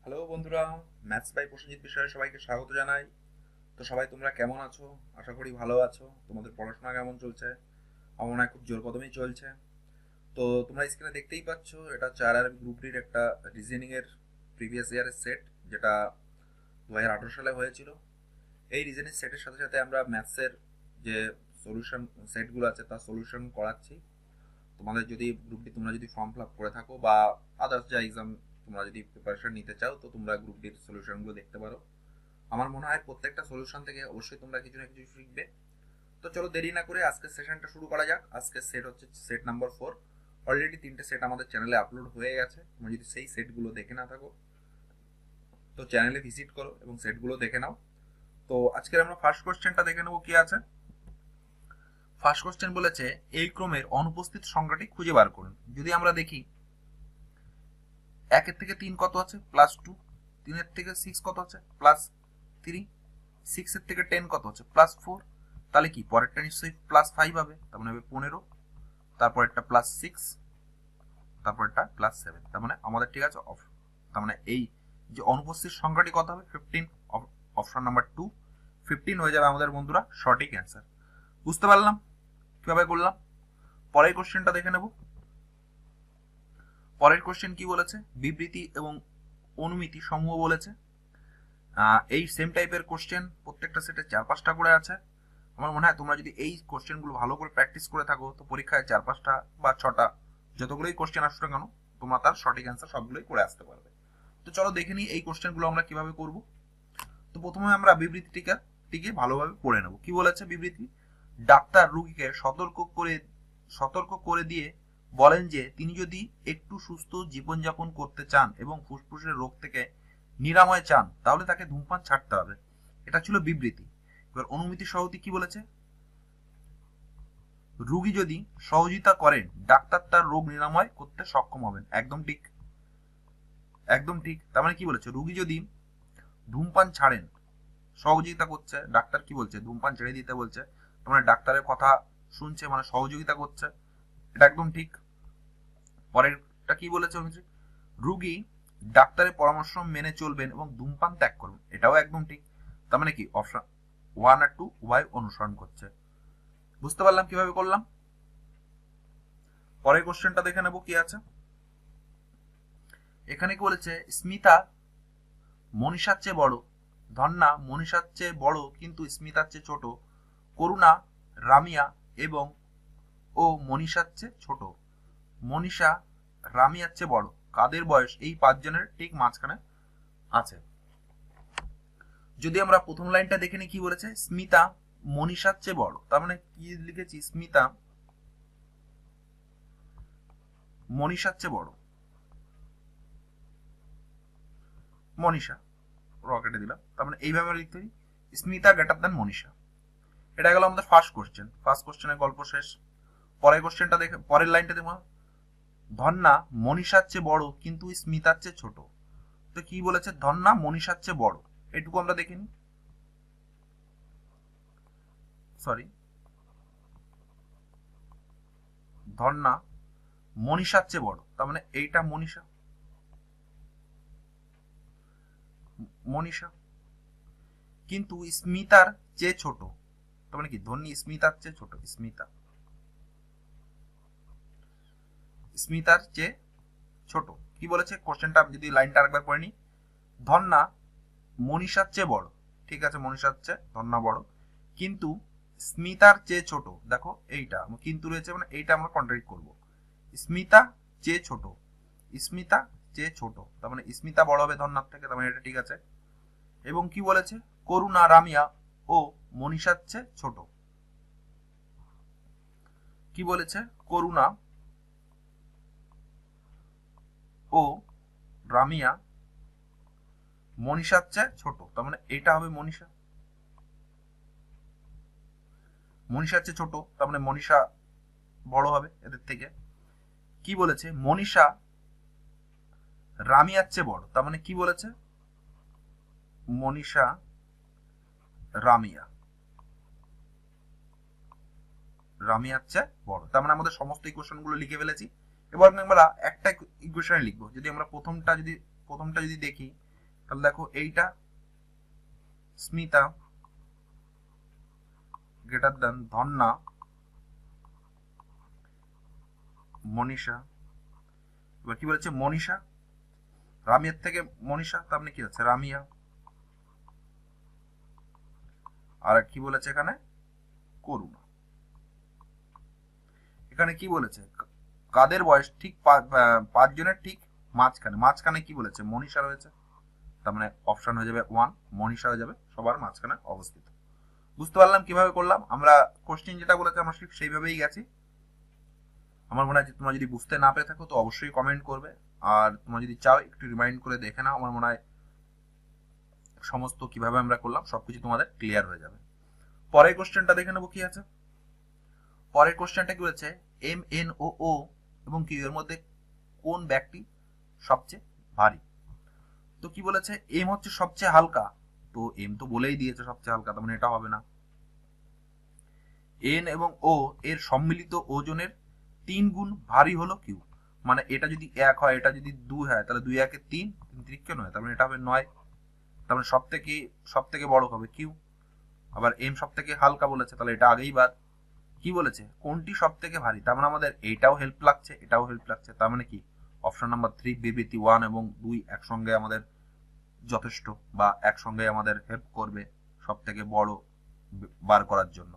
Hello বন্ধুরা, maths by Prosenjit বিষয়ে সবাইকে স্বাগত জানাই। তো সবাই তোমরা কেমন আছো? আশা করি ভালো আছো। তোমাদের পড়াশোনা কেমন চলছে? আমার মনে হয় খুব জোর কদমেই চলছে। তো তোমরা স্ক্রিনে দেখতেই পাচ্ছ, এটা হচ্ছে আর গ্রুপ ডির একটা রিজনিং এর প্রিভিয়াস ইয়ারের সেট, যেটা 2018 সালে হয়েছিল। এই রিজনিং সেটের সাথে সাথে আমরা ম্যাথসের যে সলিউশন সেটগুলো আছে তার সলিউশন করাচ্ছি। তোমাদের যদি গ্রুপ ডি তোমরা যদি ফর্ম ফিল আপ করে থাকো বা আদার্স যা এক্সাম তোমরা যদি প্রিপারেশন নিতে চাও, তো তোমরা গ্রুপ ডির সলিউশনগুলো দেখতে পারো। আমার মনে হয় প্রত্যেকটা সলিউশন থেকে অবশ্যই তোমরা কিছু না কিছু শিখবে। তো চলো দেরি না করে আজকের সেশনটা শুরু করা যাক। আজকের সেট হচ্ছে সেট নাম্বার 4। অলরেডি 3টে সেট আমাদের চ্যানেলে আপলোড হয়ে গেছে। তোমরা যদি সেই সেটগুলো দেখে না থাকো তো চ্যানেলে ভিজিট করো এবং সেটগুলো দেখে নাও। তো আজকের আমরা ফার্স্ট কোশ্চেনটা দেখে নেবো কি আছে। ফার্স্ট কোশ্চেন বলেছে এই ক্রমের অনুপস্থিত সংখ্যাটি খুঁজে বার করুন। যদি আমরা দেখি, 1 থেকে 3 কত আছে? +2। 3 থেকে 6 কত আছে? +3। 6 থেকে 10 কত আছে? +4। তাহলে কি পরেরটা নিশ্চয়ই +5 হবে, তার মানে হবে 15। তারপর একটা +6, তারপর একটা +7। তার মানে আমাদের ঠিক আছে তার মানে এই যে অনুপস্থিত সংখ্যাটি কত হবে? 15। অপশন নাম্বার 2 15 হয়ে যাবে আমাদের বন্ধুরা সঠিক অ্যান্সার। বুঝতে পারলাম কিভাবে করলাম? পরের কোশ্চেনটা দেখে নেব। পরের কোশ্চেন কি বলেছে? বিবৃতি এবং অনুমিতি সমূহ বলেছে। এই সেম টাইপের কোশ্চেন প্রত্যেকটা সেটে 4-5টা করে আছে। আমার মনে হয় তোমরা যদি এই কোশ্চেনগুলো ভালো করে প্র্যাকটিস করে থাকো, তো পরীক্ষায় 4-5টা বা 6টা যতগুলোই কোশ্চেন আসুক না কেন, তোমরা তার সঠিক অ্যান্সার সবগুলোই করে আসতে পারবে। তো চলো দেখে নিই এই কোশ্চেনগুলো আমরা কিভাবে করব। তো প্রথমে আমরা বিবৃতিটিকে ভালোভাবে পড়ে নেব। কি বলেছে বিবৃতি? ডাক্তার রোগীকে সতর্ক করে দিয়ে বলেন যে তিনি যদি একটু সুস্থ জীবনযাপন করতে চান এবং ফুসফুসের রোগ থেকে নিরাময় চান, তাহলে তাকে ধূমপান ছাড়তে হবে। এটা ছিল বিবৃতি। এবার অনুমিতি সহতি কি বলেছে? রোগী যদি সহযোগিতা করেন, ডাক্তার তার রোগ নিরাময় করতে সক্ষম হবেন। একদম ঠিক, একদম ঠিক। তার মানে কি বলেছে? রোগী যদি ধূমপান ছাড়েন, সহযোগিতা করছে, ডাক্তার কি বলছে? ধূমপান ছেড়ে দিতে বলছে। তার মানে ডাক্তারের কথা শুনছে, মানে সহযোগিতা করছে। এটা একদম ঠিক। পরেরটা কি বলেছে? রোগী ডাক্তারের পরামর্শ মেনে চলবেন এবং ধূমপান ত্যাগ করবেন। এটাও একদম ঠিক। তার মানে কি অপশন 1 আর 2 উভয় অনুসরণ করছে। বুঝতে পারলাম কিভাবে করলাম। পরের কোশ্চেনটা দেখে নেব কি আছে। এখানে কি বলেছে? স্মিতা মনীষার চেয়ে বড়, ধন্যা মনীষার চেয়ে বড় কিন্তু স্মিতার চেয়ে ছোট, করুণা রামিয়া এবং ও মনীষার চেয়ে ছোট। মনীষা রামিয়ার চেয়ে বড়। কাদের বয়স এই 5 জনের ঠিক মাঝখানে আছে। যদি আমরা প্রথম লাইনটা দেখে নিই, কি বলেছে? স্মিতা মনীষার চেয়ে বড়। তার মানে কি লিখেছি? স্মিতা মনীষার চেয়ে বড়। মনীষা রকেটে দিলাম, তার মানে এইভাবে লিখতে পারি স্মিতা গ্রেটার দ্যান মনীষা। এটা গেল আমাদের ফার্স্ট কোশ্চেন। ফার্স্ট কোশ্চেনের গল্প শেষ। পরের কোশ্চেনটা দেখে, পরের লাইনটা দেখো, ধন্যা মনীষার চেয়ে বড় কিন্তু স্মিতার চেয়ে ছোট। তো কি বলেছে? ধন্যা মনীষার চেয়ে বড়, এটুকু আমরা দেখিনি। সরি, ধন্যা মনীষার চেয়ে বড়, তার মানে এইটা মনীষা। মনীষা কিন্তু স্মিতার চেয়ে ছোট, তার মানে কি ধন্যী স্মিতার চেয়ে ছোট। স্মিতার চেয়ে ছোট। কি বলেছে কোশ্চেনটা? যদি লাইনটা আরেকবার পড়ে নি, ধন্যা মনীষার চেয়ে বড়, ঠিক আছে, মনীষার চেয়ে ধন্যা বড়, কিন্তু স্মিতার চেয়ে ছোট। দেখো এইটা কিন্তু রয়েছে, মানে এইটা আমরা কন্ট্রাডিক্ট করব। স্মিতা চেয়ে ছোট, স্মিতা চেয়ে ছোট, তার মানে স্মিতা বড় হবে ধন্যার থেকে, তার মানে এটা ঠিক আছে। এবং কি বলেছে? করুণা রামিয়া ও মনীষার চেয়ে ছোট। কি বলেছে? করুণা ও রামিয়া মনীষার চেয়ে ছোট, তার মানে এইটা হবে মনীষা। মনীষার চেয়ে ছোট, তার মানে মনীষা বড় হবে এদের থেকে। কি বলেছে? মনীষা রামিয়ার চেয়ে বড়, তার মানে কি বলেছে? মনীষা রামিয়া রামিয়ার চেয়ে বড়, তার মানে আমাদের সমস্ত ইকুয়েশন গুলো লিখে ফেলেছি। এবার আমরা একটা ইকুয়েশনে লিখবো। যদি আমরা প্রথমটা যদি দেখি, তাহলে দেখো এইটা স্মিতা গ্রেটার দেন ধন্যা মনীষা। এবার কি বলেছে মনীষা, রামিয়ার থেকে মনীষা, তার মানে কি হচ্ছে রামিয়া। আর কি বলেছে এখানে করুণা। এখানে কি বলেছে কাদের বয়স ঠিক পাঁচজনের ঠিক মাঝখানে, মাঝখানে কি বলেছে মনীষা রয়েছে, তার মানে অপশন হয়ে যাবে 1, মনীষা হয়ে যাবে সবার মাঝখানে অবস্থিত। বুঝতে পারলাম কিভাবে করলাম আমরা, কোশ্চেন যেটা বলেছে আমরা ঠিক সেইভাবেই গেছি। আমার মনে হয় তোমরা যদি বুঝতে না পেরে থাকো তো অবশ্যই কমেন্ট করবে, আর তোমরা যদি চাও একটু রিমাইন্ড করে দেখে নাও, আমার মনে হয় সমস্ত কিভাবে আমরা করলাম সবকিছু তোমাদের ক্লিয়ার হয়ে যাবে। পরের কোশ্চেনটা দেখে নেবো কি আছে। পরের কোশ্চেনটা কি বলেছে এম এন ও ও এবং কিউ এর মধ্যে কোন ব্যাগটি সবচেয়ে ভারী। তো কি বলেছে এম হচ্ছে সবচেয়ে হালকা, তো এম তো বলেই দিয়েছে সবচেয়ে হালকা, তার মানে এটা হবে না। এন এবং ও এর সম্মিলিত ওজনের 3 গুণ ভারী হলো কিউ, মানে এটা যদি 1 হয় এটা যদি 2 হয় তাহলে 2 1 3, 3 কেন হয়, তার মানে এটা হবে 9, তার মানে সব থেকে বড় হবে কিউ। আবার এম সব থেকে হালকা বলেছে, তাহলে এটা আগেই বাদ। কি বলেছে কোনটি সব থেকে ভারী, তার মানে আমাদের এইটাও হেল্প লাগছে এটাও হেল্প লাগছে, তার মানে কি অপশন নাম্বার 3 বিবৃতি 1 এবং 2 একসঙ্গে আমাদের যথেষ্ট বা একসঙ্গে আমাদের হেল্প করবে সব থেকে বড় বার করার জন্য।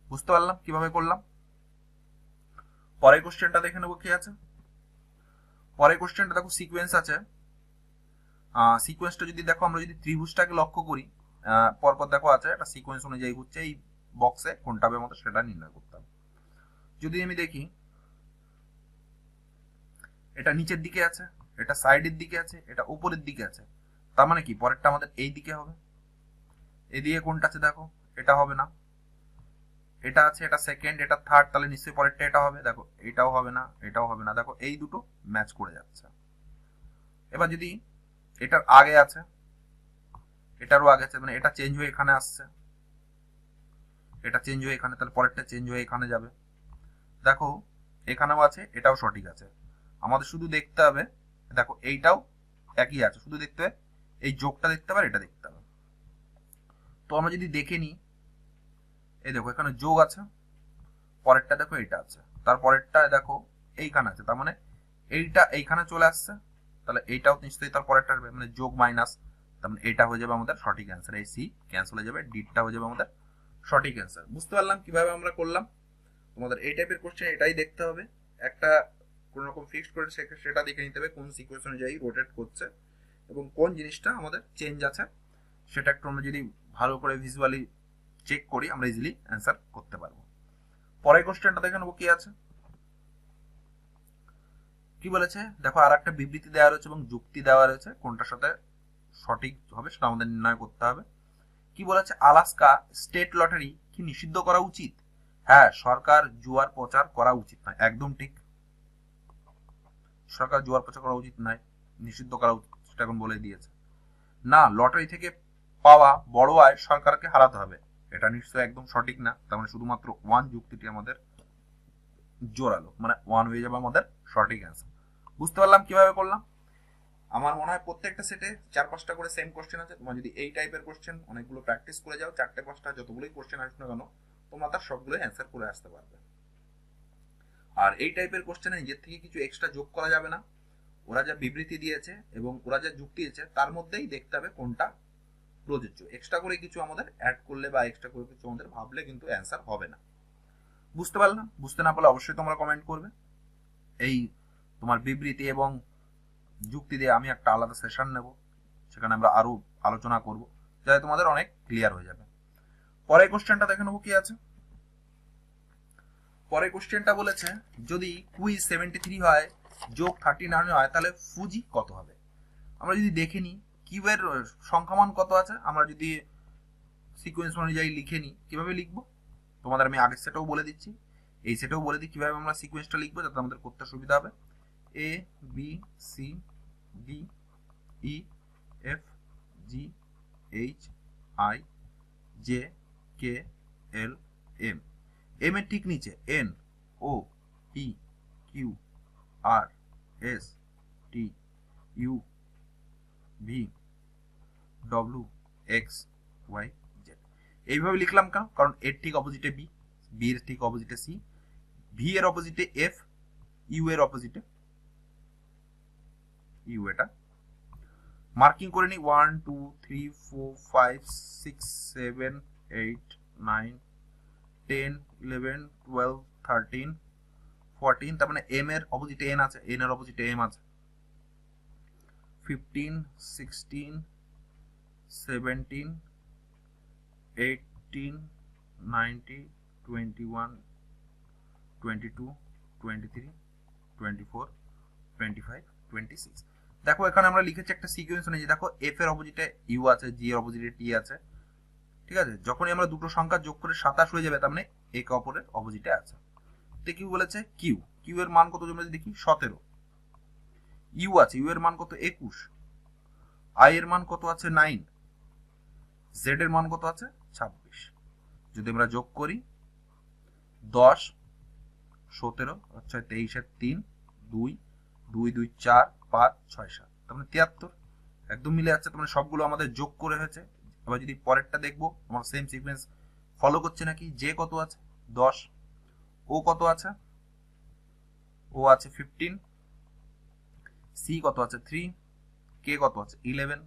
বুঝতে পারলাম কিভাবে করলাম। পরের কোশ্চেনটা দেখে নেবো কি আছে। পরের কোশ্চেনটা দেখো সিকোয়েন্স আছে। সিকোয়েন্সটা যদি দেখো আমরা যদি ত্রিভুজটাকে লক্ষ্য করি, পরপর দেখো আছে একটা সিকোয়েন্স অনুযায়ী ঘুরছে, এই বক্সে কোনটা হবে আমাদের সেটা নির্ণয় করতে হবে। যদি আমি দেখি এটা নিচের দিকে আছে, এটা সাইডের দিকে আছে, এটা উপরের দিকে আছে, তার মানে কি পরেরটা আমাদের এই দিকে হবে। এদিকে কোনটা আছে দেখো, এটা হবে না, এটা আছে, এটা সেকেন্ড, এটা থার্ড, তাহলে নিশ্চয়ই পরেরটা এটা হবে। দেখো এটাও হবে না এটাও হবে না, দেখো এই দুটো ম্যাচ করে যাচ্ছে। এবার যদি এটার আগে আছে এটারও আগে আছে, মানে এটা চেঞ্জ হয়ে এখানে আসছে, এটা চেঞ্জ হয়ে এখানে, তাহলে পরেরটা চেঞ্জ হয়ে এখানে যাবে। দেখো এখানেও আছে এটাও সঠিক আছে, আমাদের শুধু দেখতে হবে দেখো এইটাও একই আছে, শুধু দেখতে হবে এই যোগটা দেখতে হবে আর এটা দেখতে হবে। তো আমরা যদি দেখে নিই এই দেখো এখানে যোগ আছে, পরেরটা দেখো এইটা আছে, তারপরেরটা দেখো এইখানে আছে, তার মানে এইটা এইখানে চলে আসছে, তাহলে এইটাও নিশ্চয়ই তার পরেরটা মানে যোগ মাইনাস, তার মানে এটা হয়ে যাবে আমাদের সঠিক অ্যান্সার, এই সি ক্যান্সেল হয়ে যাবে, ডিটা হয়ে যাবে আমাদের সঠিক অ্যান্সার। বুঝতে পারলাম কিভাবে আমরা করলাম। তোমাদের এই টাইপের কোশ্চেন এটাই দেখতে হবে, একটা কোন রকম ফিক্সড করে সেটা দেখে নিতে হবে কোন সিকোয়েন্স অনুযায়ী রোটেট করছে এবং কোন জিনিসটা আমাদের চেঞ্জ আছে, সেটা একটু আমরা যদি ভালো করে ভিজুয়ালি চেক করি আমরা ইজিলি অ্যান্সার করতে পারবো। পরের কোশ্চেনটা দেখে নেবো কি আছে। কি বলেছে দেখো আর একটা বিবৃতি দেওয়া রয়েছে এবং যুক্তি দেওয়া রয়েছে, কোনটার সাথে সঠিক হবে সেটা আমাদের নির্ণয় করতে হবে। কি বলেছে আলাস্কা স্টেট লটারি কি নিষিদ্ধ করা উচিত। হ্যাঁ, সরকার জুয়ার প্রচার করা উচিত নয়, একদম ঠিক, সরকার জুয়ার প্রচার করা উচিত নয়, নিষিদ্ধ করা উচিত সেটা এখন বলে দিয়েছে। না, লটারি থেকে পাওয়া বড় আয় সরকারকে হারাতে হবে, এটা নিশ্চয়ই একদম সঠিক না, তার মানে শুধুমাত্র 1 যুক্তিটি আমাদের জোরালো, মানে 1 হয়ে যাবে আমাদের সঠিক অ্যান্সার। বুঝতে পারলাম কিভাবে করলাম। আমার মনে হয় প্রত্যেকটা সেটে 4-5টা করে সেম কোশ্চেন আছে, তোমার যদি এই টাইপের কোশ্চেন অনেকগুলো প্র্যাকটিস করে যাও 4টে-5টা যতগুলোই কোশ্চেন আসবে না কেন তোমরা তার সবগুলো অ্যান্সার করে আসতে পারবে। আর এই টাইপের কোশ্চেনে নিজের থেকে কিছু এক্সট্রা যোগ করা যাবে না, ওরা যা বিবৃতি দিয়েছে এবং ওরা যা যুক্তি দিয়েছে তার মধ্যেই দেখতে হবে কোনটা প্রযোজ্য, এক্সট্রা করে কিছু আমাদের অ্যাড করলে বা এক্সট্রা করে কিছু আমাদের ভাবলে কিন্তু অ্যান্সার হবে না। বুঝতে পারলাম, বুঝতে না পারলে অবশ্যই তোমরা কমেন্ট করবে। এই তোমার বিবৃতি এবং যুক্তি দিয়ে আমি একটা আলাদা সেশন নেব, সেখানে আমরা আরো আলোচনা করব যাতে তোমাদের অনেক ক্লিয়ার হয়ে যাবে। পরের কোশ্চেনটা দেখে নেবো কি আছে। পরের কোশ্চেনটা বলেছে যদি কুইজ 73 হয় যোগ 39 হয় তাহলে ফুজি কত হবে। আমরা যদি দেখে নিই কিউবের সংখ্যামান কত আছে, আমরা যদি সিকোয়েন্স অনুযায়ী লিখে নিই কিভাবে লিখবো তোমাদের আমি আগের সেটাও বলে দিচ্ছি, এই সেটাও বলে দিই কিভাবে আমরা সিকোয়েন্সটা লিখবো যাতে আমাদের করতে সুবিধা হবে। A B C D E F G H I J K L M, M এর ঠিক নিচে N O P Q R S T U V W X Y Z. এইভাবে লিখলাম কেন? কারণ এর ঠিক অপোজিটে বি, বি এর ঠিক অপোজিটে সি, ভি এর অপোজিটে এফ, ইউ এর অপোজিটে ইউ। এটা মার্কিং করে নি 1 2 3 4 5 6 7 8 9 10 11 12 13 14। তার মানে এম এর অপোজিটে এন আছে, এন এর অপোজিটে এম আছে। 15 16 17 18 19 21 22 23 24 25 26। দেখো এখানে আমরা লিখেছি একটা সিকোয়েন্স অনুযায়ী। দেখো এফ এর অপোজিটে ইউ আছে, জি এর অপোজিটে টি আছে, ঠিক আছে। যখনই আমরা দুটো সংখ্যা যোগ করে 27 হয়ে যাবে, তার মানে একে অপরের অপোজিটে আছে। তো কিউ বলেছে কিউ, কিউ এর মান কত আমরা দেখি 17, ইউ আছে, ইউ এর মান কত 21, আই এর মান কত আছে 9, জেড এর মান কত আছে 26। যদি আমরা যোগ করি 10 17 আচ্ছা 23 এর 3 2 2 2 4 5 6 7, তার মানে 73। একদম মিলে যাচ্ছে, তার মানে সবগুলো আমাদের যোগ করে হয়েছে। আবার যদি পরেরটা দেখবো আমার সেম সিকোয়েন্স ফলো করছে নাকি। জে কত আছে 10, ও কত আছে, ও আছে 15, সি কত আছে 3, কে কত আছে 11।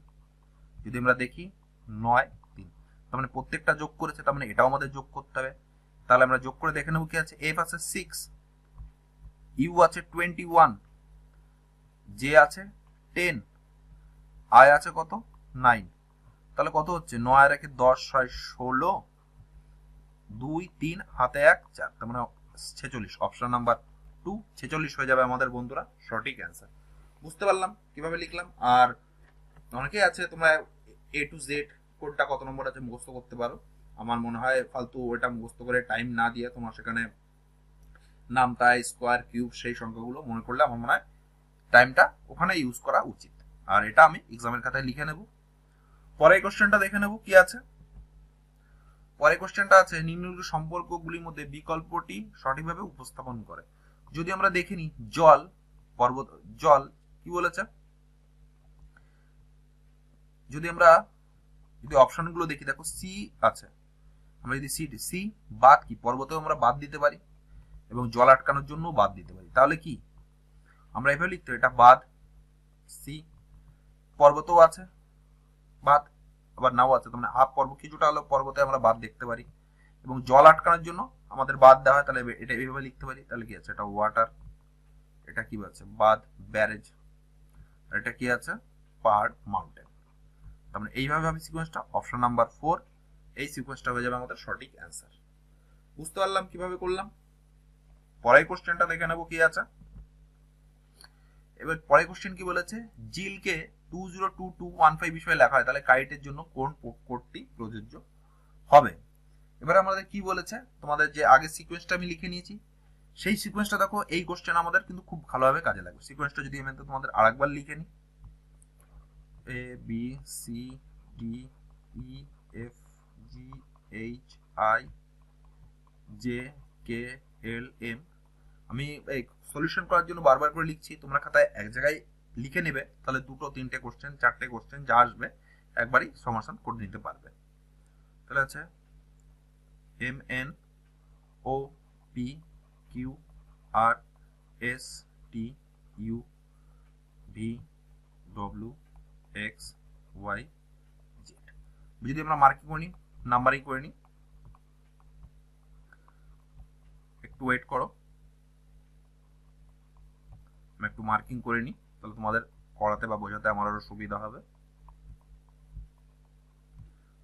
যদি আমরা দেখি 9 3, তার মানে প্রত্যেকটা যোগ করেছে, তার মানে এটাও আমাদের যোগ করতে হবে। তাহলে আমরা যোগ করে দেখে নেবো কি আছে। এফ আছে 6, ইউ আছে 21, জে আছে 10, আই আছে কত 9। তাহলে কত হচ্ছে 9 আর 1 10 6 16, 2 3 হাতে 1 4, তার মানে 46। অপশন নাম্বার 2 46 হয়ে যাবে আমাদের বন্ধুরা সঠিক অ্যান্সার। বুঝতে পারলাম কিভাবে লিখলাম। আর অনেকেই আছে তোমরা এ টু জেড কোডটা কত নম্বর আছে মুখস্থ করতে পারো। আমার মনে হয় ফালতু ওটা মুখস্থ করে টাইম না দিয়ে তোমার সেখানে নামতা স্কোয়ার কিউব সেই সংখ্যাগুলো মনে করলে আমার মনে হয় টাইমটা ওখানে ইউজ করা উচিত। আর এটা আমি এক্সামের খাতায় লিখে নেব। পরের কোশ্চেনটা দেখে নেব কি আছে। পরের কোশ্চেনটা আছে নিম্নলিখিত সম্পর্কগুলির মধ্যে বিকল্পটি সঠিকভাবে উপস্থাপন করে। যদি আমরা দেখে নিই জল পর্বত, জল কি বলেছে, যদি আমরা যদি অপশনগুলো দেখি দেখো সি আছে, আমরা যদি সি বাদ কি পর্বতেও আমরা বাদ দিতে পারি এবং জল আটকানোর জন্য বাদ দিতে পারি। তাহলে কি আমরা এভাবে লিখতে, এটা বাদ, সি পর্বতও আছে বাদ, আবার নাও আছে, তার মানে হাফ পর্বত কিছুটা হলো পর্বতে আমরা বাদ দেখতে পারি এবং জল আটকানোর জন্য আমাদের বাদ দেওয়া হয়। তাহলে এটা এইভাবে লিখতে পারি। তাহলে কি আছে, এটা ওয়াটার, এটা কি আছে বাদ ব্যারেজ, আর এটা কি আছে পাহাড় মাউন্টেন। তার মানে এইভাবে আমি সিকোয়েন্সটা অপশন নাম্বার 4 এই সিকোয়েন্সটা হয়ে যাবে আমাদের সঠিক অ্যান্সার। বুঝতে পারলাম কিভাবে করলাম। পরের কোশ্চেনটা দেখে নেবো কি আছে। এবার পরের কোশ্চেন কি বলেছে, জিলকে 202215 বিষয়ে লেখা হয়, তাহলে কাইটের জন্য কোন কোডটি প্রযোজ্য হবে। এবার আমাদের কি বলেছে, তোমাদের যে আগের সিকোয়েন্সটা আমি লিখে নিয়েছি সেই সিকোয়েন্সটা দেখো, এই কোশ্চেন আমাদের কিন্তু খুব ভালোভাবে কাজে লাগবে। সিকোয়েন্সটা যদি আমি তোমাদের আরেকবার লিখে নিই, A B C D E F G H I J K L M. আমি এই সলিউশন করার জন্য বারবার করে লিখছি, তোমরা খাতায় এক জায়গায় লিখে নেবে, তাহলে দুটো তিনটে কোশ্চেন চারটে কোশ্চেন যা আসবে একবারই সমাধান করে নিতে পারবে। তাহলে আছে M N O P Q R S T U V W X Y Z. যদি আমরা মার্কিং করে নিই, নাম্বারিং করে নিই, একটু ওয়েট করো, আমি একটু মার্কিং করে নিই, তাহলে তোমাদের পড়াতে বা বোঝাতে আমার আরো সুবিধা হবে।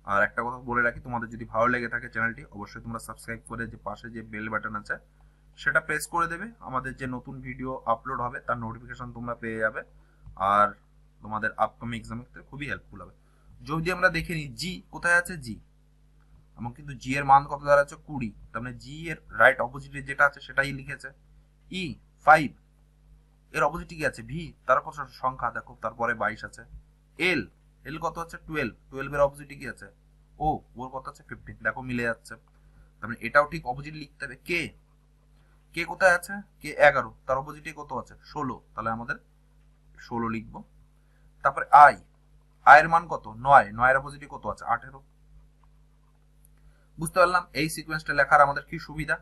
আর একটা কথা বলে রাখি, তোমাদের যদি ভালো লেগে থাকে চ্যানেলটি অবশ্যই তোমরা সাবস্ক্রাইব করে যে পাশে যে বেল বাটন আছে সেটা প্রেস করে দেবে। আমাদের যে নতুন ভিডিও আপলোড হবে তার নোটিফিকেশন তোমরা পেয়ে যাবে, আর তোমাদের আপকামিং এক্সামের ক্ষেত্রে খুবই হেল্পফুল হবে। যদি আমরা দেখে নিই জি কোথায় আছে, জি আমার কিন্তু জি এর মান কত দাঁড়াচ্ছে 20, তার মানে জি এর রাইট অপোজিটে যেটা আছে সেটাই লিখেছে। ই 5 এর অপোজিটে কি আছে ভি, তার কত সংখ্যা দেখো, তারপরে 22 আছে। এল এল কত আছে 12, 12 এর অপোজিটে কি আছে ও, ওর কত আছে 15, দেখো মিলে যাচ্ছে। তার মানে এটাও ঠিক অপোজিট লিখতে হবে। কে কে কোথায় আছে, কে 11, তার অপোজিটে কত আছে 16, তাহলে আমাদের 16 লিখবো। তারপরে আই, আয়ের মান কত 9, 9 এর অপোজিটে কত আছে 18। বুঝতে পারলাম এই সিকোয়েন্সটা লেখার আমাদের কি সুবিধা,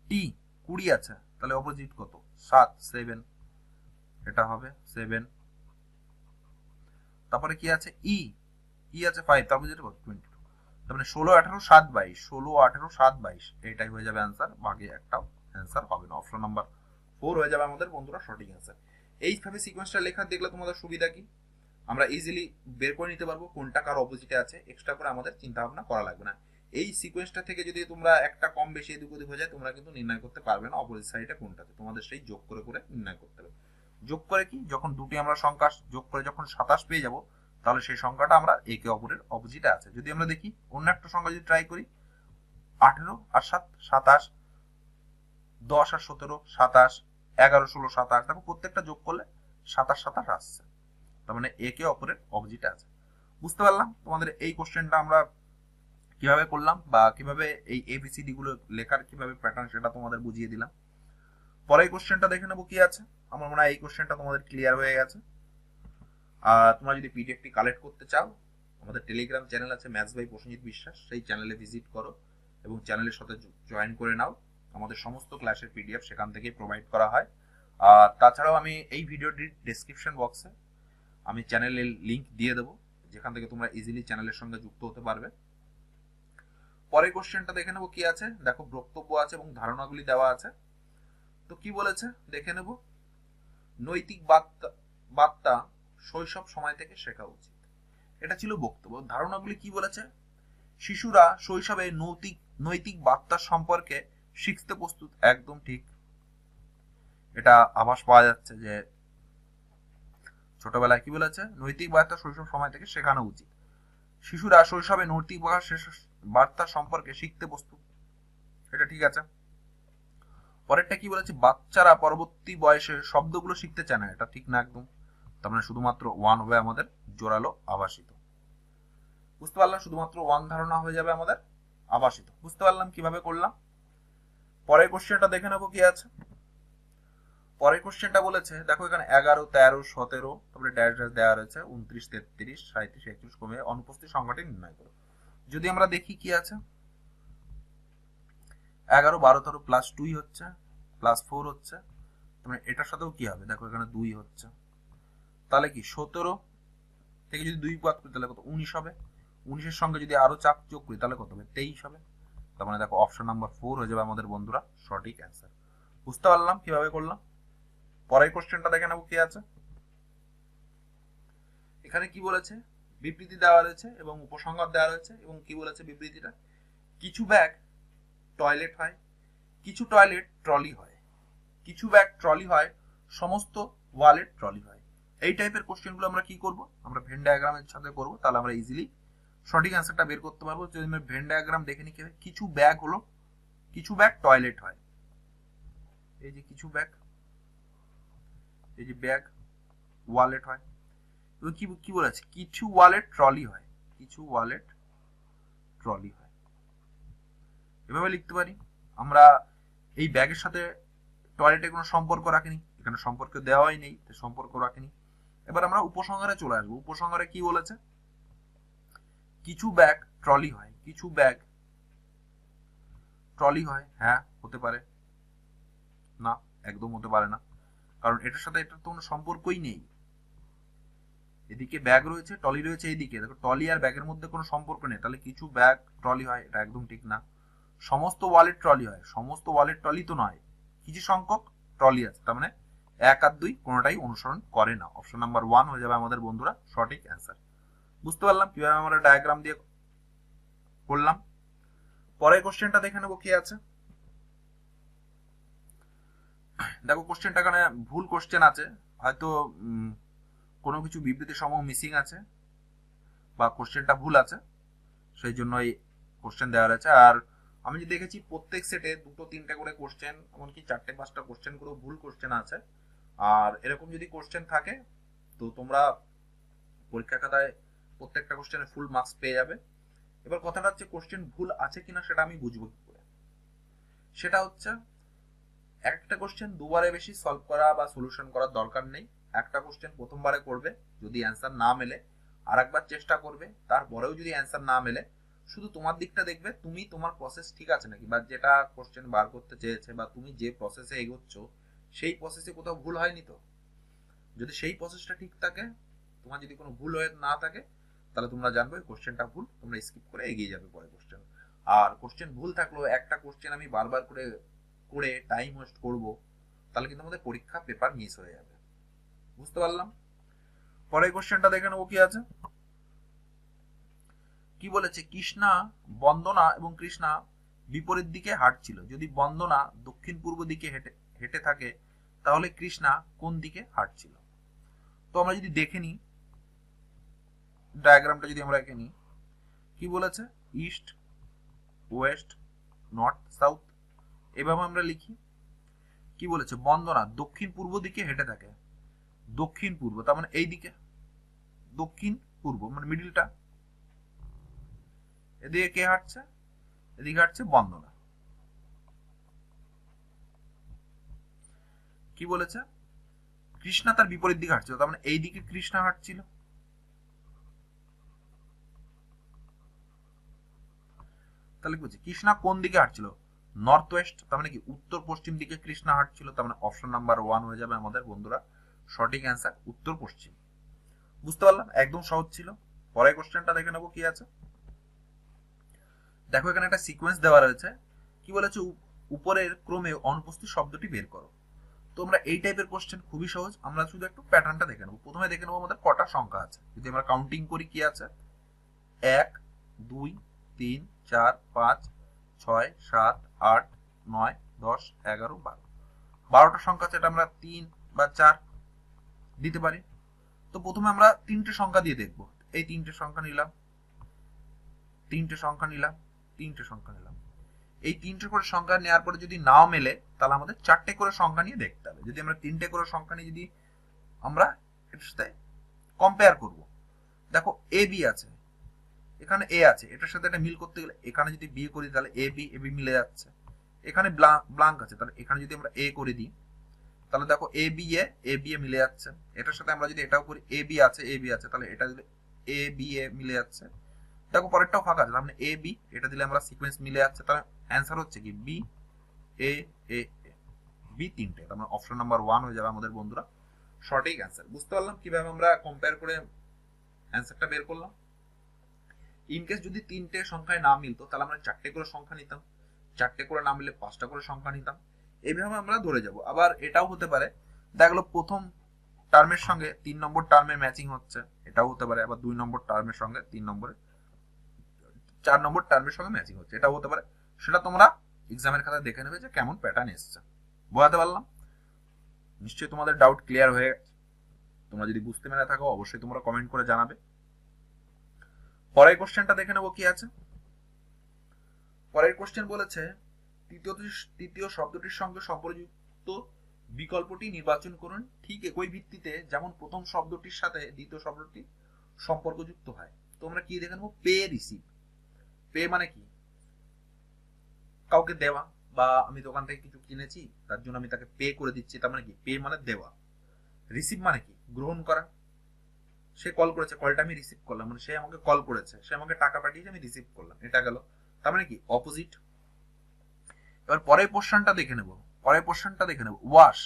টি 20 আছে তাহলে অপোজিট কত 7, 7, এটা হবে 7। তারপরে কি আছে ই আছে 5, তার অপোজিট কত 22। তার মানে 16, 18, 7, 22, 16, 18, 7, 22 এইটাই হয়ে যাবে অ্যান্সার, বাকি একটাও অ্যান্সার হবে না। অপশন নাম্বার 4 হয়ে যাবে আমাদের বন্ধুরা সঠিক অ্যান্সার। এইভাবে সিকোয়েন্সটা লেখা দেখলে তোমাদের সুবিধা কি, আমরা ইজিলি বের করে নিতে পারবো কোনটা কার অপোজিটে আছে, এক্সট্রা করে আমাদের চিন্তা ভাবনা করা লাগবে না। এই সিকোয়েন্সটা থেকে যদি তোমরা একটা কম বেশি এদিক ওদিক হয়ে যায় তোমরা কিন্তু নির্ণয় করতে পারবে না অপোজিট সাইডে কোনটাতে, তোমাদের সেই যোগ করে করে নির্ণয় করতে হবে। যোগ করে কি, যখন দুটি আমরা সংখ্যা যোগ করে যখন 27 পেয়ে যাব তাহলে সেই সংখ্যাটা আমরা একে অপরের অপোজিটে আছে। যদি আমরা দেখি অন্য একটা সংখ্যা যদি ট্রাই করি 18 আর 7, 27, 10 আর 17, 27, 11, 16, 27, দেখো প্রত্যেকটা যোগ করলে 27 27 আসছে, তার মানে একে অপরের অপোজিটে আছে। বুঝতে পারলাম তোমাদের এই কোশ্চেনটা আমরা কিভাবে করলাম বা কিভাবে এই এবিসিডি গুলো লেখার কিভাবে প্যাটার্ন সেটা তোমাদের বুঝিয়ে দিলাম। পরের কোশ্চেনটা দেখে নেবো কি আছে। আমার মনে হয় এই কোশ্চেনটা তোমাদের ক্লিয়ার হয়ে গেছে। তোমরা যদি পিডিএফটি কালেক্ট করতে চাও আমাদের টেলিগ্রাম চ্যানেল আছে ম্যাথস বাই প্রসেনজিৎ বিশ্বাস, সেই চ্যানেলে ভিজিট করো এবং চ্যানেলের সাথে জয়েন করে নাও। আমাদের সমস্ত ক্লাসের পিডিএফ সেখান থেকেই প্রোভাইড করা হয়। আর তাছাড়াও আমি এই ভিডিওটির ডেসক্রিপশন বক্সে আমি চ্যানেলের লিংক দিয়ে দেবো, যেখান থেকে তোমরা ইজিলি চ্যানেলের সঙ্গে যুক্ত হতে পারবে। পরের কোশ্চেনটা দেখে নেবো কি আছে। দেখো বক্তব্য আছে এবং ধারণাগুলি দেওয়া আছে। তো কি বলেছে দেখে নেব। নৈতিক বার্তা শৈশব সময় থেকে শেখা উচিত, এটা ছিল বক্তব্য। ধারণাগুলি কি বলেছে, শিশুরা শৈশবে নৈতিক বার্তা সম্পর্কে শিখতে প্রস্তুত, একদম ঠিক। এটা আভাস পাওয়া যাচ্ছে যে ছোটবেলায় কি বলেছে, নৈতিক বার্তা শৈশব সময় থেকে শেখানো উচিত। শিশুরা শৈশবে নৈতিক বার্তা সম্পর্কে শিখতে প্রস্তুত, এটা ঠিক আছে। পরেরটা কি বলেছে, বাচ্চারা পরবর্তী বয়সে শব্দগুলো শিখতে চায় না, এটা ঠিক না একদম। তার মানে শুধুমাত্র 1 হবে আমাদের জোরালো আভাসিত। বুঝতে পারলাম, শুধুমাত্র 1 ধারণা হয়ে যাবে আমাদের আভাসিত। বুঝতে পারলাম কিভাবে করলাম। পরের কোশ্চেনটা দেখে নেবো কি আছে। পরের কোশ্চেনটা বলেছে দেখো এখানে 11, 13, 17, তারপরে ড্যাশ ড্যাশ দেওয়া রয়েছে 29, 33, 37, 31 কমে অনুপস্থিত সংখ্যাটি নির্ণয় করো। যদি আমরা দেখি কি আছে, 11, 12, 13 প্লাস 2 হচ্ছে, প্লাস 4 হচ্ছে, মানে এটার সাথেও কি হবে দেখো এখানে 2 হচ্ছে, তাহলে কি 17 থেকে যদি 2 বাদ করি তাহলে কত 19 হবে। 19 এর সঙ্গে যদি আরো 4 যোগ করি তাহলে কত হবে 23 হবে। তার মানে দেখো অপশন নাম্বার 4 হয়ে যাবে আমাদের বন্ধুরা সঠিক অ্যান্সার। বুঝতে পারলাম কিভাবে করলাম। পরের কোশ্চেনটা দেখে নেবো কি আছে। এখানে কি বলেছে, বিবৃতি দেওয়া রয়েছে এবং উপসংহার দেওয়া রয়েছে এবং কি বলেছে বিবৃতিটা, কিছু ব্যাগ টয়লেট হয়, কিছু টয়লেট ট্রলি হয়, কিছু ব্যাগ ট্রলি হয়, সমস্ত ওয়ালেট ট্রলি হয়। এই টাইপের কোশ্চেনগুলো আমরা কি করব, আমরা ভেন ডায়াগ্রামের সাথে করব, তাহলে আমরা ইজিলি সঠিক অ্যান্সারটা বের করতে পারবো। যদি আমরা ভেন ডায়াগ্রাম দেখে নিই, কিছু ব্যাগ হলো, কিছু ব্যাগ টয়লেট হয়, এই যে কিছু ব্যাগ, এই যে ব্যাগ ওয়ালেট হয়, এবং কি কি বলেছে, কিছু ওয়ালেট ট্রলি হয়, কিছু ওয়ালেট ট্রলি হয়। এভাবে লিখতে পারি আমরা। এই ব্যাগের সাথে টয়লেটে কোনো সম্পর্ক রাখিনি, এখানে সম্পর্ক দেওয়াই নেই, সম্পর্ক রাখিনি। এবার আমরা উপসংহারে চলে আসবো। উপসংহারে কি বলেছে, কিছু ব্যাগ ট্রলি হয়, কিছু ব্যাগ ট্রলি হয়, হ্যাঁ হতে পারে, না একদম হতে পারে না, কারণ এটার সাথে এটার তো কোনো সম্পর্কই নেই। এদিকে ব্যাগ রয়েছে, ট্রলি রয়েছে, এইদিকে দেখো ট্রলি আর ব্যাগের মধ্যে কোনো সম্পর্ক নেই, তাহলে কিছু ব্যাগ ট্রলি হয়, এটা একদম ঠিক না। সমস্ত ওয়ালেট ট্রলি হয়, সমস্ত ওয়ালেট ট্রলি তো নয়, কিছু সংখ্যক ট্রলি আছে, তার মানে 1 আর 2 কোনোটাই অনুসরণ করে না। অপশন নাম্বার 1 হয়ে যাবে আমাদের বন্ধুরা সঠিক অ্যান্সার। বুঝতে পারলাম কিভাবে আমরা ডায়াগ্রাম দিয়ে করলাম। পরের কোশ্চেনটা দেখে নেবো কি আছে। দেখো কোশ্চেনটা এখানে ভুল কোশ্চেন আছে, হয়তো কোনো কিছু বিবৃতি সমূহ মিসিং আছে বা কোশ্চেনটা ভুল আছে, সেই জন্য এই কোশ্চেন দেওয়া রয়েছে। আর আমি যে দেখেছি প্রত্যেক সেটে 2-3টা করে কোশ্চেন, এমনকি 4-5টা কোশ্চেন করে ভুল কোশ্চেন আছে। আর এরকম যদি কোশ্চেন থাকে তো তোমরা পরীক্ষা খাতায় প্রত্যেকটা কোশ্চেনে ফুল মার্কস পেয়ে যাবে। এবার কথাটা হচ্ছে কোশ্চেন ভুল আছে কিনা সেটা আমি বুঝবো কি করে, সেটা হচ্ছে একটা কোশ্চেন দুবারে বেশি সলভ করা বা সলিউশন করার দরকার নেই। একটা কোশ্চেন প্রথমবারে করবে, যদি অ্যান্সার না মেলে আর একবার চেষ্টা করবে, তারপরেও যদি অ্যান্সার না মেলে শুধু তোমার দিকটা দেখবে, তুমি তোমার প্রসেস ঠিক আছে নাকি, বা যেটা কোশ্চেন বার করতে চেয়েছে বা তুমি যে প্রসেসে এগোচ্ছ সেই প্রসেসে কোথাও ভুল হয়নি তো। যদি সেই প্রসেসটা ঠিক থাকে, তোমার যদি কোনো ভুল হয়ে না থাকে, তাহলে তোমরা জানবে কোশ্চেনটা ভুল, তোমরা স্কিপ করে এগিয়ে যাবে পরের কোশ্চেন। আর কোশ্চেন ভুল থাকলেও একটা কোশ্চেন আমি বারবার করে করে টাইম ওয়েস্ট করবো, তাহলে কিন্তু আমাদের পরীক্ষা পেপার মিস হয়ে যাবে। বুঝতে পারলাম? পরের কোশ্চেনটা দেখে নেবো কি আছে। কি বলেছে, কৃষ্ণা, বন্দনা এবং কৃষ্ণা বিপরীত দিকে হাঁটছিল। যদি বন্দনা দক্ষিণ পূর্ব দিকে হেঁটে হেঁটে থাকে, তাহলে কৃষ্ণা কোন দিকে হাঁটছিল? তো আমরা যদি দেখে নিই ডায়াগ্রামটা, যদি আমরা এঁকে নিই, কি বলেছে, ইস্ট, ওয়েস্ট, নর্থ, সাউথ, এভাবে আমরা লিখি। কি বলেছে, বন্দনা দক্ষিণ পূর্ব দিকে হেঁটে থাকে। দক্ষিণ পূর্ব তার মানে এই দিকে, দক্ষিণ পূর্ব মানে মিডিলটা। এদিকে কে হাঁটছে? এদিকে হাঁটছে বন্দনা। কি বলেছে, কৃষ্ণা তার বিপরীত দিকে হাঁটছিল, তার মানে এই দিকে কৃষ্ণা হাঁটছিল। তাহলে কি বলছে, কৃষ্ণা কোন দিকে হাঁটছিল? নর্থ ওয়েস্ট, তার মানে কি উত্তর পশ্চিম দিকে কৃষ্ণা হাঁটছিল। তার মানে অপশন নাম্বার 1 হয়ে যাবে আমাদের বন্ধুরা সঠিক অ্যান্সার, উত্তর পশ্চিম। বুঝতে পারলাম? একদম সহজ ছিল। পরের কোশ্চেনটা দেখে নেবো কি আছে। দেখো এখানে একটা সিকোয়েন্স দেওয়া রয়েছে। কি বলেছে, উপরের ক্রমে অনুপস্থিত শব্দটি বের করো। তো আমরা এই টাইপের কোশ্চেন খুবই সহজ, আমরা শুধু একটু প্যাটার্নটা দেখে নেবো। প্রথমে দেখে নেবো আমাদের কটা সংখ্যা আছে। যদি আমরা কাউন্টিং করি, কি আছে, 1 2 3 4 5 6 7 8 9 10 11 12, 12টা সংখ্যা আছে। এটা আমরা 3 বা 4 দিতে পারি। তো প্রথমে আমরা তিনটে সংখ্যা দিয়ে দেখবো। এই তিনটে সংখ্যা নিলাম, তিনটে সংখ্যা নিলাম, তিনটে সংখ্যা নিলাম। এই তিনটে করে সংখ্যা নেওয়ার পরে যদি নাও মেলে, তাহলে আমাদের চারটে করে সংখ্যা নিয়ে দেখতে হবে। যদি আমরা তিনটে করে সংখ্যা নিয়ে যদি আমরা এটার সাথে কম্পেয়ার করব, দেখো এ বি আছে, এখানে এ আছে, এটার সাথে এটা মিল করতে গেলে এখানে যদি বি করি তাহলে এ বি মিলে যাচ্ছে। এখানে ব্লাঙ্ক আছে, তাহলে এখানে যদি আমরা এ করে দিই, তাহলে দেখো এ বি এ মিলে যাচ্ছে। এটার সাথে আমরা যদি এটাও করি, এ বি আছে, তাহলে এটা দিলে এ বি এ মিলে যাচ্ছে। দেখো পরেরটাও ফাঁকা আছে, তার মানে এ বি, এটা দিলে আমরা সিকোয়েন্স মিলে যাচ্ছে। তাহলে অ্যান্সার হচ্ছে কি বি এ এ বি, তিনটে। তার মানে অপশন নাম্বার 1 হয়ে যাবে আমাদের বন্ধুরা সঠিক অ্যান্সার। বুঝতে পারলাম কিভাবে আমরা কম্পেয়ার করে অ্যান্সারটা বের করলাম। ইনকেস যদি তিনটে সংখ্যায় না মিলতো, তাহলে আমরা চারটে করে সংখ্যা নিতাম, চারটে করে না মিললে 5টা করে সংখ্যা নিতাম। এইভাবে আমরা ধরে যাব। আবার এটাও হতে পারে, দেখলো প্রথম টার্মের সঙ্গে 3 নম্বর টার্মের ম্যাচিং হচ্ছে, এটাও হতে পারে। আবার 2 নম্বর টার্মের সঙ্গে 3 নম্বরের 4 নম্বর টার্মের সঙ্গে ম্যাচিং হচ্ছে, এটাও হতে পারে। সেটা তোমরা এক্সামের খাতায় দেখে নেবে যে কেমন প্যাটার্ন এসছে। বোঝাতে পারলাম? নিশ্চয়ই তোমাদের ডাউট ক্লিয়ার হয়ে গেছে। তোমরা যদি বুঝতে না থাকো অবশ্যই তোমরা কমেন্ট করে জানাবে। পরের কোশ্চেনটা দেখে নেবো কি আছে। পরের কোশ্চেন বলেছে, তৃতীয় শব্দটির সঙ্গে সম্পর্কযুক্ত বিকল্পটি নির্বাচন করুন। ঠিক একই ভিত্তিতে যেমন প্রথম শব্দটির সাথে দ্বিতীয় শব্দটি সম্পর্কযুক্ত হয়। তো আমরা কি দেখে নেবো, পে রিসিভ। পে মানে কি, কাউকে দেওয়া, বা আমি দোকান থেকে কিছু কিনেছি তার জন্য আমি তাকে পে করে দিচ্ছি, তার মানে কি পে মানে দেওয়া। রিসিভ মানে কি, গ্রহণ করা। সে কল করেছে, কলটা আমি রিসিভ করলাম, মানে সে আমাকে কল করেছে, সে আমাকে টাকা পাঠিয়েছে, আমি রিসিভ করলাম, এটা গেল। তার মানে কি অপোজিট। এবার পরের পোর্শনটা দেখে নেব। ওয়াশ।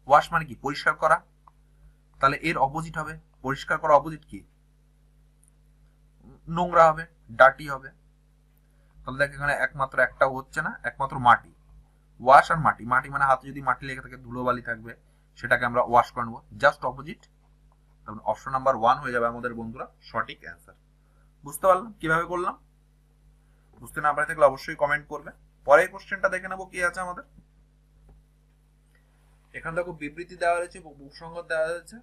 ওয়াশ মানে কি পরিষ্কার করা। তাহলে এর অপোজিট হবে, পরিষ্কার করা অপোজিট কি, নোংরা হবে, ডার্টি হবে। তাহলে দেখ এখানে একমাত্র একটাও হচ্ছে না, একমাত্র মাটি। ওয়াশ আর মাটি, মাটি মানে হাতে যদি মাটি লেগে থাকে, ধুলোবালি থাকবে, সেটাকে আমরা ওয়াশ করে নেবো, জাস্ট অপোজিট। তাহলে অপশন নাম্বার 1 হয়ে যাবে আমাদের বন্ধুরা সঠিক অ্যান্সার। বুঝতে পারলাম কিভাবে করলাম? বুঝতে না পারে থাকলে অবশ্যই কমেন্ট করবে। পরের কোশ্চেনটা দেখে নেবো কি আছে আমাদের। এখানে দেখো বিবৃতি দেওয়া রয়েছে, উপসংহার দেওয়া রয়েছে,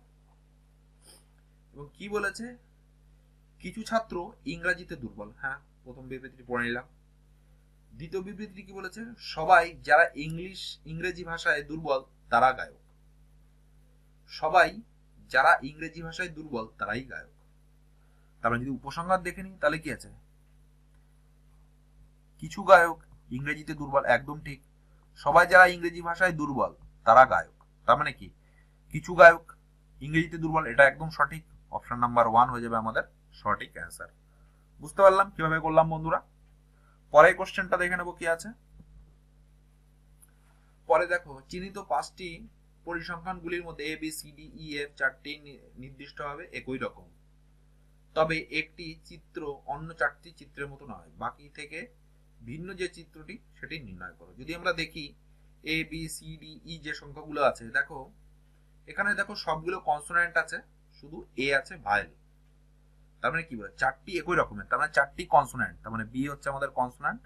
এবং কি বলেছে, কিছু ছাত্র ইংরেজিতে দুর্বল। হ্যাঁ, প্রথম বিবৃতিটি পড়ে নিলাম। দ্বিতীয় বিবৃতিটি কি বলেছে, সবাই যারা ইংরেজি ভাষায় দুর্বল তারা গায়ক। সবাই যারা ইংরেজি ভাষায় দুর্বল তারাই গায়ক। তারপরে যদি উপসংহার দেখে নিই, তাহলে কি আছে, কিছু গায়ক ইংরেজিতে দুর্বল, একদম ঠিক। সবাই যারা ইংরেজি ভাষায় দুর্বল তারা গায়ক, তার মানে কি কিছু গায়ক ইংরেজিতে দুর্বল, এটা একদম সঠিক, অপশন নাম্বার 1 হয়ে যাবে আমাদের সঠিক অ্যান্সার। বুঝতে পারলাম কিভাবে করলাম বন্ধুরা? পরের কোশ্চেনটা দেখে নেবো কি আছে। পরে দেখো, চিহ্নিত 5টি পরিসংখ্যানগুলির মধ্যে A B C D E F চারটি নির্দিষ্টভাবে একই রকম, তবে একটি চিত্র অন্য 4টি চিত্রের মতো নয়, বাকি থেকে ভিন্ন যে চিত্রটি সেটি নির্ণয় করো। যদি আমরা দেখি এ বি সি ডি ই যে সংখ্যাগুলো আছে, দেখো এখানে দেখো সবগুলো কনসোনেন্ট আছে, শুধু এ আছে ভায়েল। তার মানে কি বলে 4টি একই রকমের, তার মানে 4টি কনসোনেন্ট, তার মানে বি হচ্ছে আমাদের কনসোনেন্ট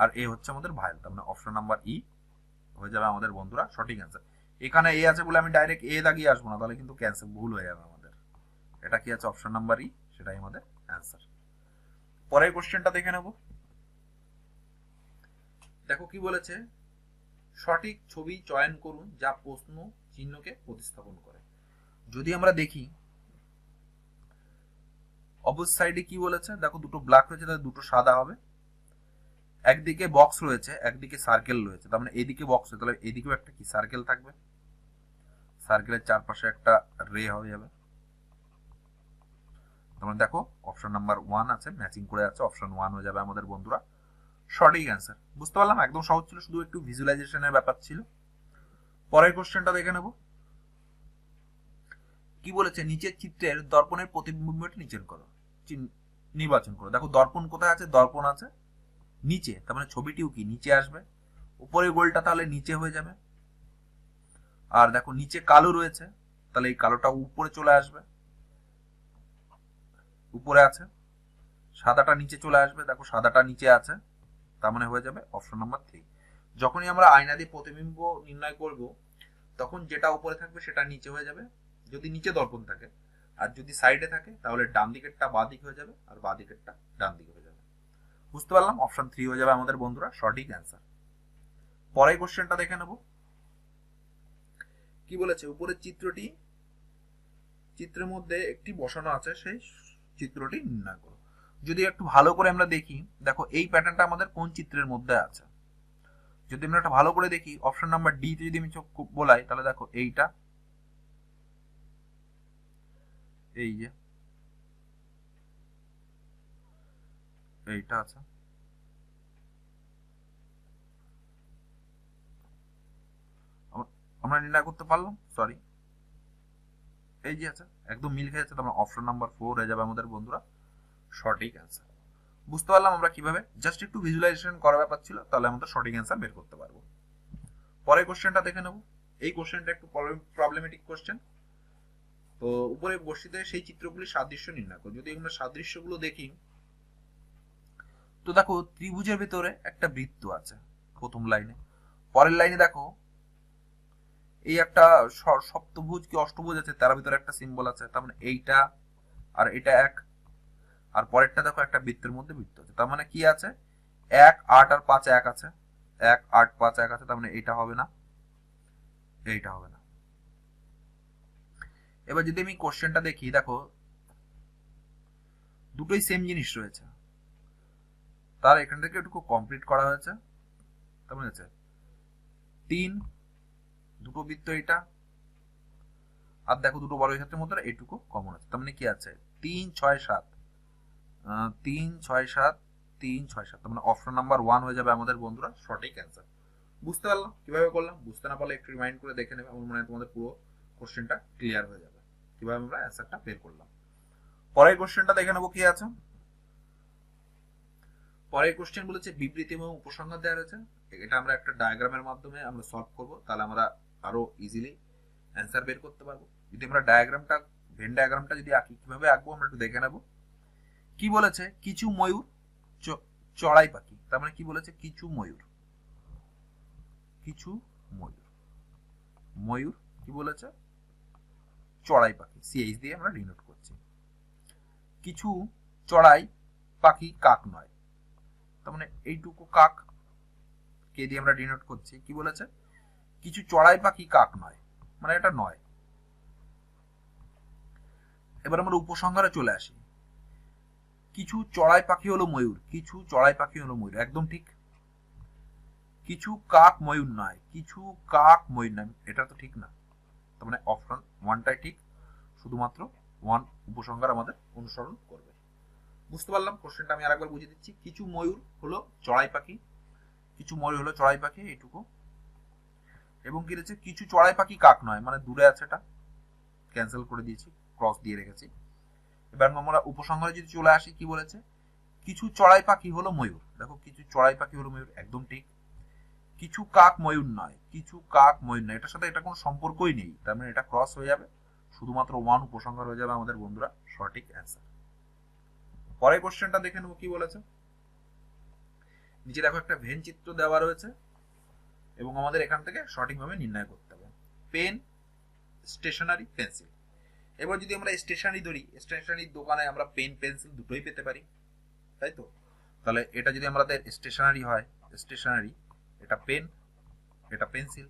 আর এ হচ্ছে আমাদের ভায়েল। তার মানে অপশন নাম্বার ই হয়ে যাবে আমাদের বন্ধুরা সঠিক অ্যান্সার। এখানে এ আছে বলে আমি ডাইরেক্ট এ দাগিয়ে আসবো না, তাহলে কিন্তু ক্যান্সেল, ভুল হয়ে যাবে আমাদের। এটা কি আছে অপশন নাম্বার ই, সেটাই আমাদের অ্যান্সার। পরের কোশ্চেনটা দেখে নেব। দেখো কি বলেছে, সঠিক ছবি চয়ন করুন যা প্রশ্ন চিহ্নকে প্রতিস্থাপন করে। যদি আমরা দেখি অপোজিট সাইডে কি বলেছে, দেখো দুটো ব্ল্যাক রয়েছে, তাহলে দুটো সাদা হবে। একদিকে বক্স রয়েছে, একদিকে সার্কেল রয়েছে, তার মানে এদিকে বক্স রয়েছে, তাহলে এদিকেও একটা কি সার্কেল থাকবে, সার্কেলের চারপাশে একটা রে হয়ে যাবে। তার দেখো অপশন নাম্বার 1 আছে, ম্যাচিং করে আছে, অপশন 1 হয়ে যাবে আমাদের বন্ধুরা সঠিক অ্যান্সার। বুঝতে পারলাম, একদম সহজ ছিল, শুধু একটু ভিজুয়ালাইজেশনের ব্যাপার ছিল। পরের কোশ্চেনটা দেখে নেব। কি বলেছে, নিচের চিত্রের দর্পণের প্রতিবিম্বটি নির্বাচন করো। দেখো দর্পণ কোথায় আছে, দর্পণ আছে নিচে, তার মানে ছবিটিও কি নিচে আসবে, উপরের গোলটা তাহলে নিচে হয়ে যাবে। আর দেখো নিচে কালো রয়েছে, তাহলে এই কালোটা উপরে চলে আসবে, উপরে আছে। সাদাটা নিচে চলে আসবে, দেখো সাদাটা নিচে আছে, তার মানে হয়ে যাবে অপশন নাম্বার 3। যখনই আমরা আয়না দিয়ে প্রতিবিম্ব নির্ণয় করব, তখন যেটা উপরে থাকবে সেটা নিচে হয়ে যাবে, যদি নিচে দর্পণ থাকে। আর যদি সাইডে থাকে তাহলে ডান দিকেরটা বাঁ দিক হয়ে যাবে আর বাঁ দিকেরটা ডান দিকে হয়ে যাবে। বুঝতে পারলাম, অপশন 3 হয়ে যাবে আমাদের বন্ধুরা সঠিক অ্যান্সার। পরের কোশ্চেনটা দেখে নেব। কি বলেছে, উপরের চিত্রের মধ্যে একটি বসানো আছে, সেই চিত্রটি নির্ণয় করো। যদি একটু ভালো করে আমরা দেখি, দেখো এই প্যাটার্নটা আমাদের কোন চিত্রের মধ্যে আছে। যদি আমরা একটা ভালো করে দেখি, অপশন নাম্বার ডি তে যদি আমি চোখ বোলাই, তাহলে দেখো এইটা, এই যে এইটা আছে, আমরা নির্ণয় করতে পারলাম, সরি এই যে আছে, একদম মিল খেয়ে যাচ্ছে, তার মানে অপশন নাম্বার 4 হয়ে যাবে আমাদের বন্ধুরা সঠিক অ্যান্সার। বুঝতে পারলাম আমরা কিভাবে, জাস্ট একটু ভিজুয়ালাইজেশন করার ব্যাপার ছিল, তাহলে আমরা সঠিক অ্যান্সার বের করতে পারবো। পরের কোশ্চেনটা দেখে নেব। এই কোশ্চেনটা একটু প্রবলেমেটিক কোশ্চেন। তো উপরে বর্ষিতে সেই চিত্রগুলির সাদৃশ্য নির্ণয় করো। যদি আমরা সাদৃশ্যগুলো দেখি, তো দেখো ত্রিভুজের ভিতরে একটা বৃত্ত আছে প্রথম লাইনে, পরের লাইনে দেখো এই একটা সপ্তভুজ কি অষ্টভুজ আছে, তার ভিতরে একটা সিম্বল আছে, তার মানে এইটা আর এটা এক, আর পরেরটা দেখো একটা বৃত্তের মধ্যে বৃত্ত আছে, তার মানে কি আছে 1 8 আর 5 এক আছে, 1 8 5 এক আছে, তার মানে এইটা হবে না, এইটা হবে না। এবার যদি আমি কোশ্চেনটা দেখি, দেখো দুটোই সেম জিনিস রয়েছে, তার এখান থেকে একটু কমপ্লিট করা হয়েছে, তার মানে আছে 3 দুটো বৃত্ত এটা, আর দেখো দুটো বড় ক্ষেত্রের মধ্যে এইটুকু কমন আছে, তার মানে কি আছে 3 6 7 3 6 7 3 6 7, তার মানে অপশন নাম্বার 1 হয়ে যাবে আমাদের বন্ধুরা সঠিক অ্যান্সার। বুঝতে পারলাম কিভাবে করলাম? বুঝতে না পারলে একটু রিমাইন্ড করে দেখে নেবে, আমার মনে হয় তোমাদের পুরো কোশ্চেনটা ক্লিয়ার হয়ে যাবে কিভাবে আমরা অ্যান্সারটা বের করলাম। পরের কোশ্চেনটা দেখে নেবো কি আছে। পরের কোশ্চেন বলেছে বিবৃতি এবং উপসংহার দেওয়া রয়েছে, এটা আমরা একটা ডায়াগ্রামের মাধ্যমে আমরা সলভ করব, তাহলে আমরা আরো ইজিলি অ্যান্সার বের করতে পারবো। যদি আমরা ভেন ডায়াগ্রামটা যদি আঁকি, কিভাবে আঁকবো আমরা একটু দেখে নেব। কি বলেছে, কিছু ময়ূর চড়াই পাখি, তার মানে কি বলেছে কিছু ময়ূর কি বলেছে চড়াই পাখি, সিএইচ দিয়ে আমরা ডিনোট করছি। কিছু চড়াই পাখি কাক নয়, তার মানে এইটুকু কাক কে দিয়ে আমরা ডিনোট করছি, কি বলেছে কিছু চড়াই পাখি কাক নয়, মানে এটা নয়। এবার আমরা উপসংহারে চলে আসি, কিছু চড়াই পাখি হলো ময়ূর, একদম ঠিক। কিছু কাক ময়ূর নয়, এটা তো ঠিক না, তার মানে অপশন 1টাই ঠিক, শুধুমাত্র ওয়ান উপসংহার আমাদের অনুসরণ করবে। বুঝতে পারলাম? কোশ্চেনটা আমি আরেকবার বুঝিয়ে দিচ্ছি। কিছু ময়ূর হলো চড়াই পাখি, কিছু ময়ূর হলো চড়াই পাখি, এইটুকু। এবং কি রয়েছে, কিছু চড়াই পাখি কাক নয়, মানে দূরে আছে, এটা ক্যান্সেল করে দিয়েছি, ক্রস দিয়ে রেখেছি। এবার আমরা উপসংহারে যদি চলে আসি, কি বলেছে, কিছু চড়াই পাখি হলো ময়ূর। দেখো, কিছু চড়াই পাখি হলো ময়ূর, একদম ঠিক। কিছু কাক ময়ূর নয়, কিছু কাক ময়ূর নয়, এটার সাথে এটা কোনো সম্পর্কই নেই, তার মানে এটা ক্রস হয়ে যাবে, শুধুমাত্র ওয়ান উপসংহার হয়ে যাবে আমাদের বন্ধুরা সঠিক অ্যান্সার। পরের কোশ্চেনটা দেখে নেবো কি বলেছে। নিচে দেখো একটা ভেন চিত্র দেওয়া রয়েছে এবং আমাদের এখান থেকে সঠিকভাবে নির্ণয় করতে হবে। Pen, stationery, pencil. এবার যদি আমরা স্টেশনারি ধরি, স্টেশনারির দোকানে আমরা পেন পেন্সিল দুটোই পেতে পারি, তাই তো? তাহলে এটা যদি আমাদের স্টেশনারি হয়, স্টেশনারি, এটা পেন, এটা পেন্সিল।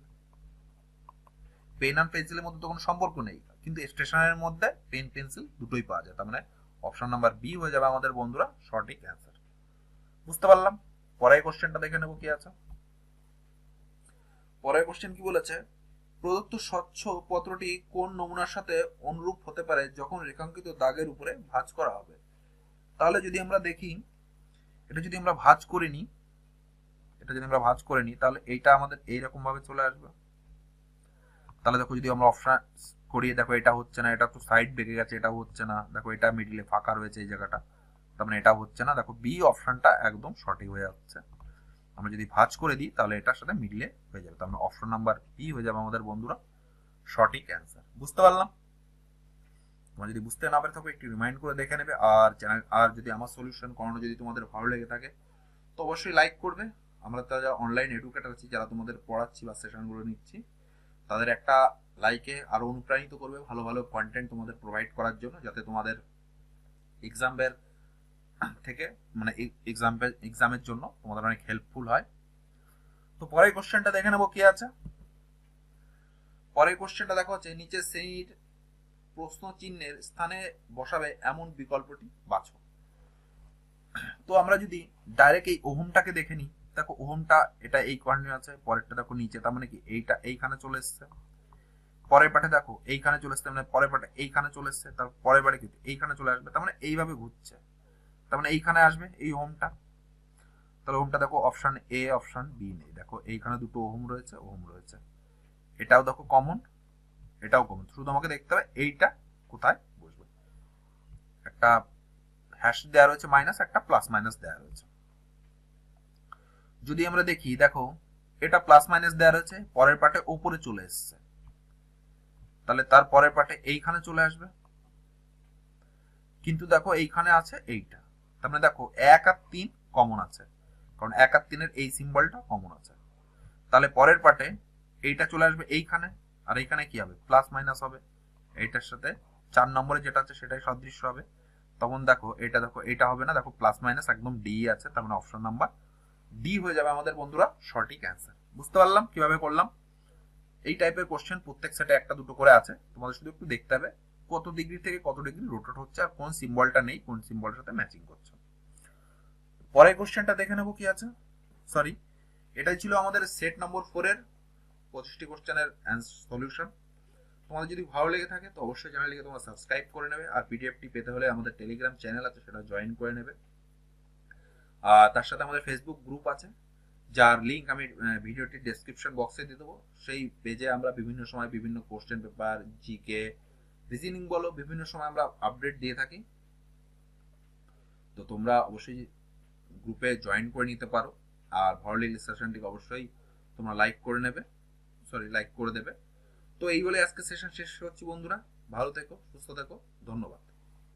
পেন আর পেন্সিলের মধ্যে তো কোনো সম্পর্ক নেই, কিন্তু স্টেশনারির মধ্যে পেন পেন্সিল দুটোই পাওয়া যায়, তার মানে অপশন নাম্বার বি হয়ে যাবে আমাদের বন্ধুরা সঠিক অ্যান্সার। বুঝতে পারলাম? পরের কোশ্চেনটা দেখে নেবো কি আছে। পরের কোশ্চেন কি বলেছে, প্রদত্ত স্বচ্ছ পত্রটি কোন নমুনার সাথে অনুরূপ হতে পারে যখন রেখাঙ্কিত দাগের উপরে ভাঁজ করা হবে। তাহলে যদি আমরা দেখি, এটা যদি আমরা ভাঁজ করে নিই, এটা যদি আমরা ভাঁজ করে নিই, তাহলে এইটা আমাদের এইরকম ভাবে চলে আসবে। তাহলে দেখো, যদি আমরা অপশন করিয়ে, দেখো এটা হচ্ছে না, এটা তো সাইড বেঁকে গেছে, এটা হচ্ছে না, দেখো এটা মিডিলে ফাঁকা রয়েছে এই জায়গাটা, তার মানে এটা হচ্ছে না। দেখো বি অপশনটা একদম সঠিক হয়ে যাচ্ছে। আমরা যদি ভাঁজ করে দিই তাহলে এটার সাথে মিডিলে হয়ে যাবে, তার মানে অপশন নাম্বার বি হয়ে যাবে আমাদের বন্ধুরা সঠিক অ্যান্সার। বুঝতে পারলাম? তোমরা যদি বুঝতে না পারে থাকো একটু রিমাইন্ড করে দেখে নেবে। আর চ্যানেল, আর যদি আমার সলিউশন করানো যদি তোমাদের ভালো লেগে থাকে তো অবশ্যই লাইক করবে। আমরা যারা অনলাইন এডুকেটর আছি, যারা তোমাদের পড়াচ্ছি বা সেশনগুলো নিচ্ছি, তাদের একটা লাইকে আরো অনুপ্রাণিত করবে ভালো ভালো কন্টেন্ট তোমাদের প্রোভাইড করার জন্য, যাতে তোমাদের এক্সামের থেকে, মানে এক্সামের জন্য তোমাদের অনেক হেল্পফুল হয়। তো পরের কোশ্চেনটা দেখে নেবো কি আছে। পরের কোশ্চেনটা দেখো হচ্ছে, নিচের শ্রেণীর প্রশ্ন চিহ্নের স্থানে বসাবে এমন বিকল্পটি বাছো। তো আমরা যদি ডাইরেক্ট এই ওহমটাকে দেখে নিই, দেখো ওহমটা এটা এই কোয়ার্ডিনেট আছে, পরেরটা দেখো নিচে, তার মানে কি এইটা এইখানে চলে এসছে, পরের পাটে দেখো এইখানে চলে এসছে, মানে পরের পাটে এইখানে চলে এসছে, তার পরের পাটে কিন্তু এইখানে চলে আসবে, তার মানে এইভাবে ঘুরছে, তার মানে এইখানে আসবে এই ওহমটা। তাহলে ওহমটা দেখো অপশন এ, অপশন বি নেই, দেখো এইখানে দুটো ওহম রয়েছে, ওহম রয়েছে, এটাও দেখো কমন, এটাও কমন, শুধু আমাকে দেখতে হবে এইটা কোথায় বসবে। একটা হ্যাশ দেওয়া রয়েছে মাইনাস, একটা প্লাস মাইনাস দেওয়া রয়েছে। যদি আমরা দেখি, দেখো এটা প্লাস মাইনাস দেওয়া রয়েছে, পরের পাটে উপরে চলে এসছে, তাহলে তার পরের পাটে এইখানে চলে আসবে, কিন্তু দেখো এইখানে আছে এইটা, তার মানে দেখো 1 আর 3 কমন আছে, কারণ 1 আর 3 এর এই সিম্বলটা কমন আছে। তাহলে পরের পাটে এইটা চলে আসবে এইখানে, আর এইখানে কি হবে, প্লাস মাইনাস হবে, এইটার সাথে 4 নম্বরে যেটা আছে সেটাই সদৃশ্য হবে। তখন দেখো এটা হবে না, দেখো প্লাস মাইনাস একদম ডি আছে, তার মানে অপশন নাম্বার ডি হয়ে যাবে আমাদের বন্ধুরা সঠিক অ্যান্সার। বুঝতে পারলাম কিভাবে করলাম? এই টাইপের কোশ্চেন প্রত্যেক সেটে একটা দুটো করে আছে, তোমাদের শুধু একটু দেখতে হবে কত ডিগ্রি থেকে কত ডিগ্রি রোটেট হচ্ছে আর কোন সিম্বলটা নেই, কোন সিম্বলের সাথে ম্যাচিং করছে। পরের কোশ্চেনটা দেখে নেবো কি আছে। সরি, এটাই ছিল আমাদের সেট নম্বর 4 এর 25টি কোশ্চেনের সলিউশন। তোমাদের যদি ভালো লেগে থাকে তো অবশ্যই চ্যানেলটিকে তোমরা সাবস্ক্রাইব করে নেবে, আর পিডিএফটি পেতে হলে আমাদের টেলিগ্রাম চ্যানেল আছে, সেটা জয়েন করে নেবে। আর তার সাথে আমাদের ফেসবুক গ্রুপ আছে, যার লিঙ্ক আমি ভিডিওটির ডেসক্রিপশন বক্সে দিয়ে দেবো। সেই পেজে আমরা বিভিন্ন সময় বিভিন্ন কোশ্চেন পেপার, জিকে, রিজনিং বলো, বিভিন্ন সময় আমরা আপডেট দিয়ে থাকি। তো তোমরা অবশ্যই গ্রুপে জয়েন করে নিতে পারো, আর ভালো লাগলে সেশনটিকে অবশ্যই তোমরা লাইক করে দেবে। তো এই বলে আজকে সেশন শেষ করছি বন্ধুরা, ভালো থেকো, সুস্থ থেকো, ধন্যবাদ।